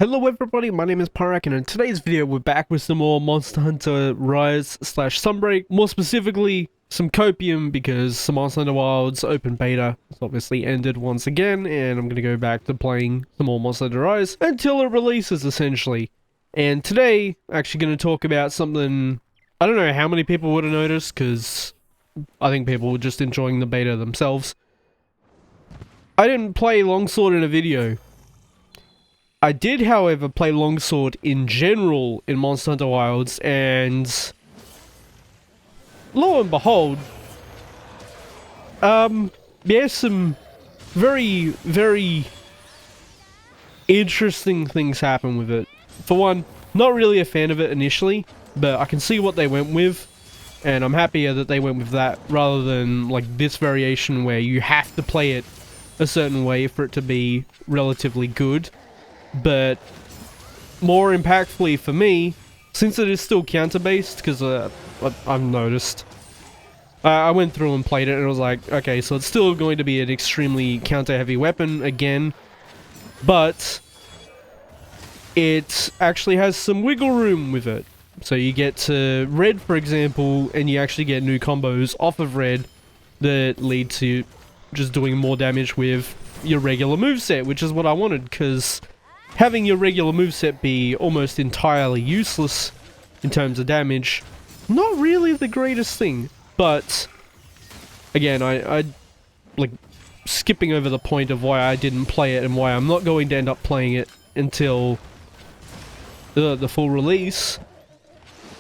Hello everybody, my name is Pyrac, and in today's video we're back with some more Monster Hunter Rise / Sunbreak. More specifically, some Copium, because some Monster Hunter Wilds open beta has obviously ended once again, and I'm going to go back to playing some more Monster Hunter Rise until it releases, essentially. And today, I'm actually going to talk about something I don't know how many people would have noticed, because I think people were just enjoying the beta themselves. I didn't play Longsword in a video. I did, however, play Longsword in general in Monster Hunter Wilds, and lo and behold, some very, very interesting things happen with it. For one, not really a fan of it initially, but I can see what they went with, and I'm happier that they went with that rather than like this variation where you have to play it a certain way for it to be relatively good. But more impactfully for me, since it is still counter-based, because I've noticed, I went through and played it and I was like, okay, so it's still going to be an extremely counter-heavy weapon again, but it actually has some wiggle room with it. So you get to red, for example, and you actually get new combos off of red that lead to just doing more damage with your regular moveset, which is what I wanted, because having your regular moveset be almost entirely useless in terms of damage, not really the greatest thing. But again, I like skipping over the point of why I didn't play it and why I'm not going to end up playing it until the full release.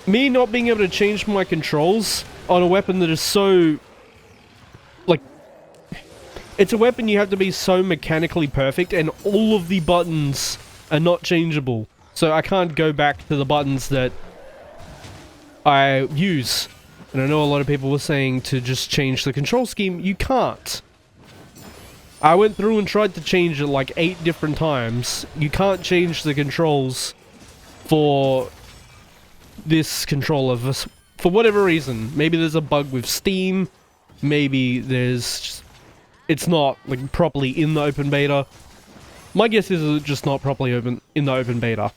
Me not being able to change my controls on a weapon that is so, like, it's a weapon you have to be so mechanically perfect, and all of the buttons are not changeable. So I can't go back to the buttons that I use. And I know a lot of people were saying to just change the control scheme. You can't. I went through and tried to change it like 8 different times. You can't change the controls for this controller for whatever reason. Maybe there's a bug with Steam. Maybe there's just, it's not like properly in the open beta. My guess is it's just not properly open in the open beta.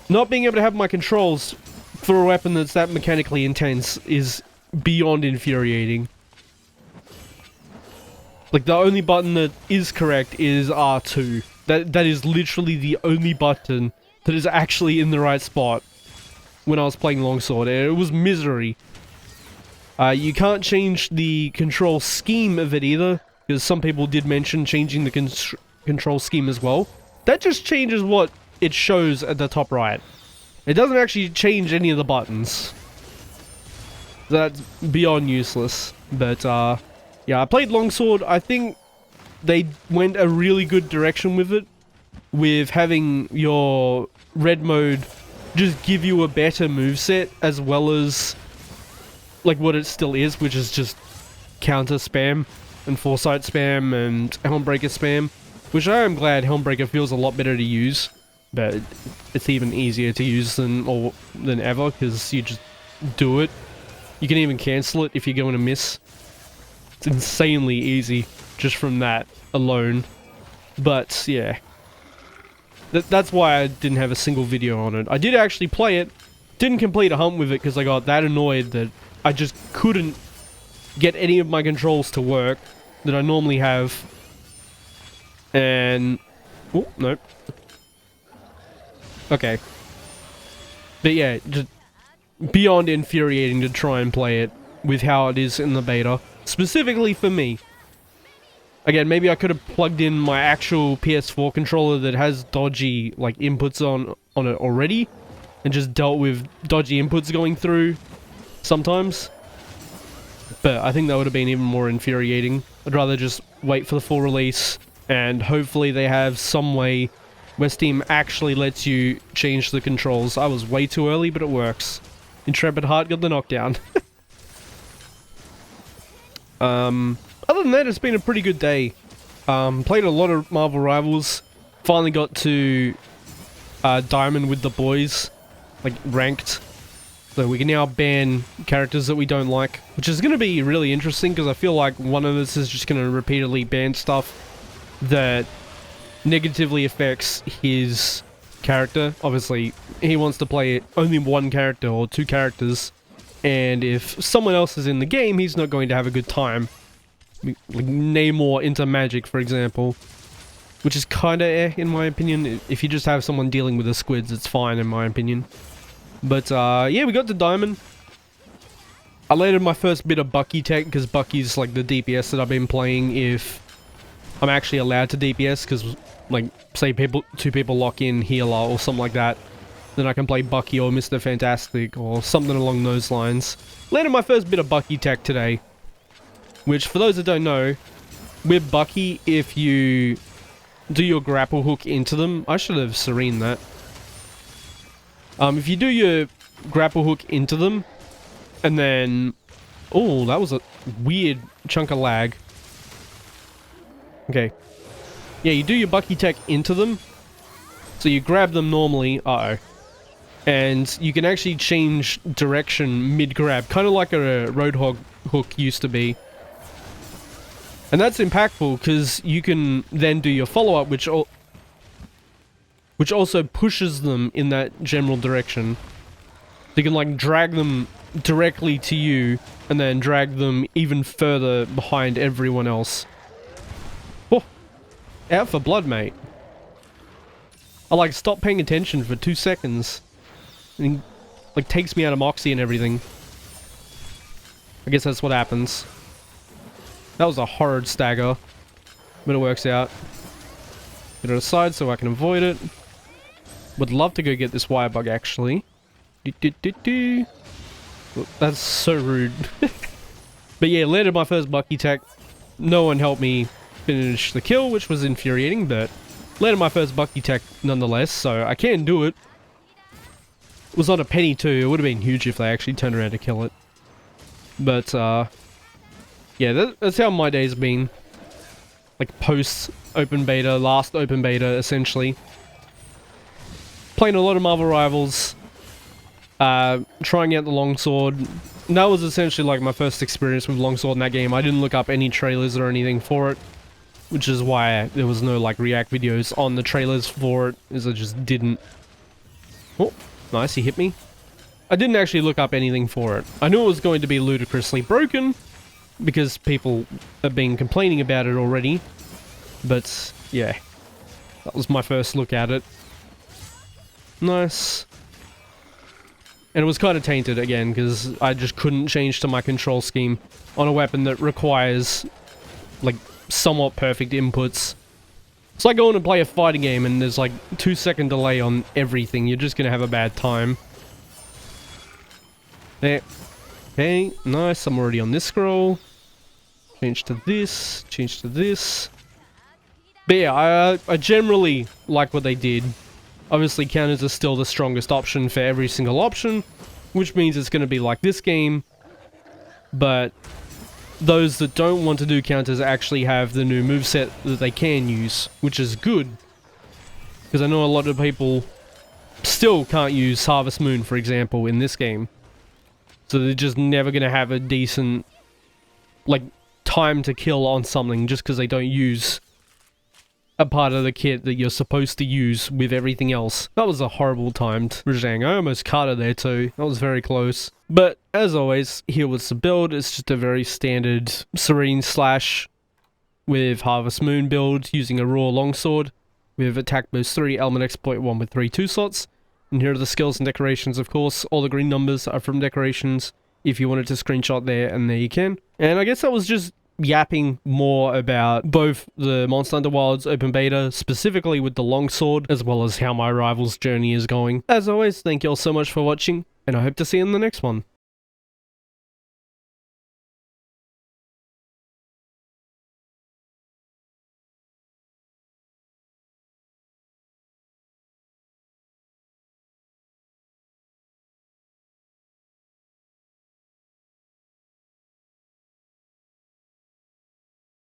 Not being able to have my controls for a weapon that's that mechanically intense is beyond infuriating. Like, the only button that is correct is R2. That is literally the only button that is actually in the right spot when I was playing Longsword, and it was misery. You can't change the control scheme of it either, because some people did mention changing the control scheme as well. That just changes what it shows at the top right. It doesn't actually change any of the buttons. That's beyond useless. But yeah, I played Longsword. I think they went a really good direction with it, with having your red mode just give you a better moveset, as well as like what it still is, which is just counter spam and foresight spam and Helmbreaker spam, which I am glad Helmbreaker feels a lot better to use, but it's even easier to use than ever, because you just do it. You can even cancel it if you're going to miss. It's insanely easy just from that alone. But yeah, that's why I didn't have a single video on it. I did actually play it, didn't complete a hunt with it because I got that annoyed that I just couldn't get any of my controls to work that I normally have. And oh, nope. Okay. But yeah, just beyond infuriating to try and play it with how it is in the beta. Specifically for me. Again, maybe I could have plugged in my actual PS4 controller that has dodgy like inputs on it already, and just dealt with dodgy inputs going through sometimes. But I think that would have been even more infuriating. I'd rather just wait for the full release, and hopefully they have some way where Steam actually lets you change the controls. I was way too early, but it works. Intrepid Heart got the knockdown. Other than that, it's been a pretty good day. Played a lot of Marvel Rivals. Finally got to Diamond with the boys, like ranked. So we can now ban characters that we don't like, which is going to be really interesting, because I feel like one of us is just going to repeatedly ban stuff that negatively affects his character. Obviously, he wants to play only one character or two characters, and if someone else is in the game, he's not going to have a good time. Like Namor into magic, for example, which is kinda in my opinion. If you just have someone dealing with the squids, it's fine in my opinion. But yeah, we got the diamond. I landed my first bit of Bucky tech, because Bucky's like the DPS that I've been playing if I'm actually allowed to DPS, because like, say two people lock in healer or something like that, then I can play Bucky or Mr. Fantastic or something along those lines. Landed my first bit of Bucky tech today, which for those that don't know, with Bucky, if you do your grapple hook into them, I should have serened that. If you do your grapple hook into them, and then... Oh, that was a weird chunk of lag. Okay. Yeah, you do your Bucky tech into them. So you grab them normally. Uh-oh. And you can actually change direction mid-grab. Kind of like a Roadhog hook used to be. And that's impactful, because you can then do your follow-up, which also pushes them in that general direction. So you can, like, drag them directly to you, and then drag them even further behind everyone else. Oh! Out for blood, mate. I, like, stop paying attention for 2 seconds. And he, like, takes me out of Moxie and everything. I guess that's what happens. That was a horrid stagger. But it works out. Get it aside so I can avoid it. Would love to go get this wire bug, actually. That's so rude. But yeah, landed my first Bucky tech. No one helped me finish the kill, which was infuriating, but landed my first Bucky tech nonetheless, so I can do it. It was on a penny too. It would have been huge if they actually turned around to kill it. But, yeah, that's how my day's been. Like, post-open beta, last open beta, essentially. Playing a lot of Marvel Rivals. Trying out the longsword. And that was essentially like my first experience with longsword in that game. I didn't look up any trailers or anything for it, which is why there was no like react videos on the trailers for it, as I just didn't. Oh, nice, he hit me. I didn't actually look up anything for it. I knew it was going to be ludicrously broken, because people have been complaining about it already. But yeah, that was my first look at it. Nice. And it was kind of tainted again, because I just couldn't change to my control scheme on a weapon that requires, like, somewhat perfect inputs. It's like going to play a fighting game and there's like 2-second delay on everything. You're just going to have a bad time. There. Okay, nice. I'm already on this scroll. Change to this. Change to this. But yeah, I generally like what they did. Obviously, counters are still the strongest option for every single option, which means it's going to be like this game. But those that don't want to do counters actually have the new moveset that they can use, which is good. Because I know a lot of people still can't use Harvest Moon, for example, in this game. So they're just never going to have a decent, like, time to kill on something just because they don't use a part of the kit that you're supposed to use with everything else. That was a horrible timed Rajang. I almost caught it there too. That was very close. But as always, here was the build. It's just a very standard Serene Slash with Harvest Moon build using a raw longsword with attack boost 3, element exploit 1 with 3 2-slots. And here are the skills and decorations, of course. All the green numbers are from decorations. If you wanted to screenshot there, and there you can. And I guess that was just yapping more about both the Monster Hunter Wilds open beta, specifically with the longsword, as well as how my Rivals journey is going. As always, thank you all so much for watching, and I hope to see you in the next one.